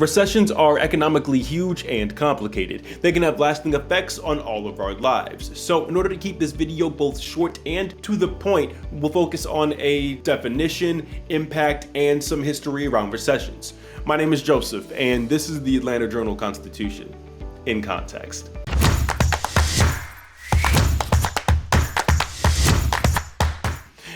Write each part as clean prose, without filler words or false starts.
Recessions are economically huge and complicated. They can have lasting effects on all of our lives. So in order to keep this video both short and to the point, we'll focus on a definition, impact, and some history around recessions. My name is Joseph, and this is the Atlanta Journal-Constitution in context.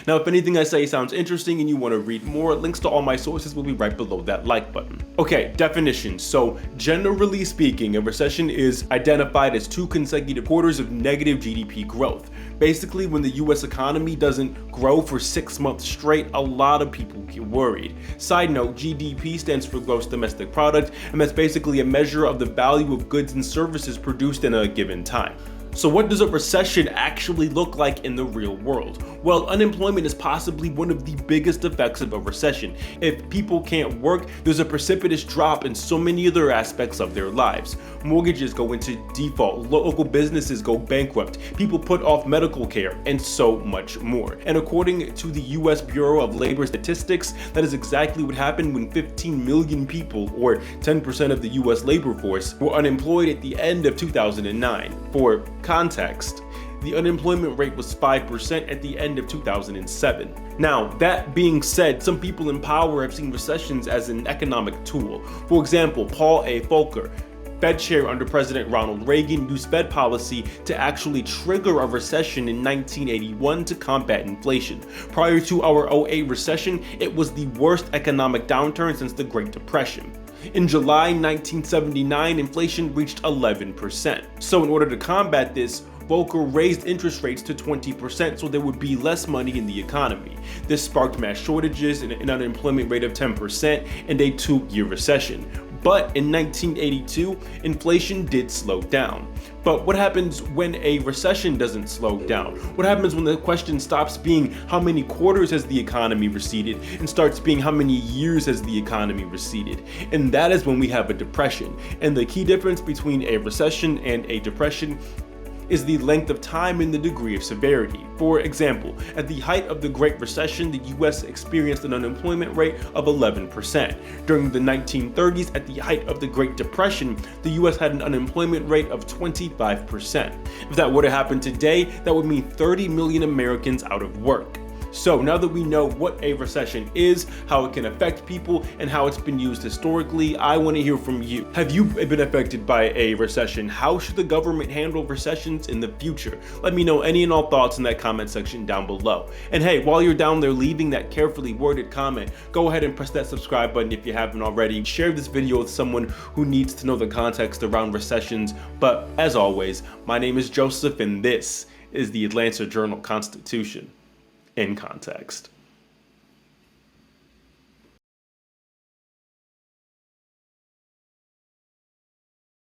Now, if anything I say sounds interesting and you want to read more, links to all my sources will be right below that like button. Okay, definition. So, generally speaking, a recession is identified as 2 consecutive quarters of negative GDP growth. Basically, when the US economy doesn't grow for 6 months straight, a lot of people get worried. Side note, GDP stands for Gross Domestic Product, and that's basically a measure of the value of goods and services produced in a given time. So what does a recession actually look like in the real world? Well, unemployment is possibly one of the biggest effects of a recession. If people can't work, there's a precipitous drop in so many other aspects of their lives. Mortgages go into default, local businesses go bankrupt, people put off medical care, and so much more. And according to the US Bureau of Labor Statistics, that is exactly what happened when 15 million people, or 10% of the US labor force, were unemployed at the end of 2009. For context, the unemployment rate was 5% at the end of 2007. Now, that being said, some people in power have seen recessions as an economic tool. For example, Paul A. Volcker, Fed chair under President Ronald Reagan, used Fed policy to actually trigger a recession in 1981 to combat inflation. Prior to our 2008 recession, it was the worst economic downturn since the Great Depression. In July 1979, inflation reached 11%. So in order to combat this, Volcker raised interest rates to 20% so there would be less money in the economy. This sparked mass shortages and an unemployment rate of 10% and a 2-year recession. But in 1982, inflation did slow down. But what happens when a recession doesn't slow down? What happens when the question stops being how many quarters has the economy receded and starts being how many years has the economy receded? And that is when we have a depression. And the key difference between a recession and a depression is the length of time and the degree of severity. For example, at the height of the Great Recession, the US experienced an unemployment rate of 11%. During the 1930s, at the height of the Great Depression, the US had an unemployment rate of 25%. If that were to happen today, that would mean 30 million Americans out of work. So now that we know what a recession is, how it can affect people, and how it's been used historically, I want to hear from you. Have you been affected by a recession? How should the government handle recessions in the future? Let me know any and all thoughts in that comment section down below. And hey, while you're down there leaving that carefully worded comment, go ahead and press that subscribe button if you haven't already. Share this video with someone who needs to know the context around recessions. But as always, my name is Joseph, and this is the Atlanta Journal-Constitution in context.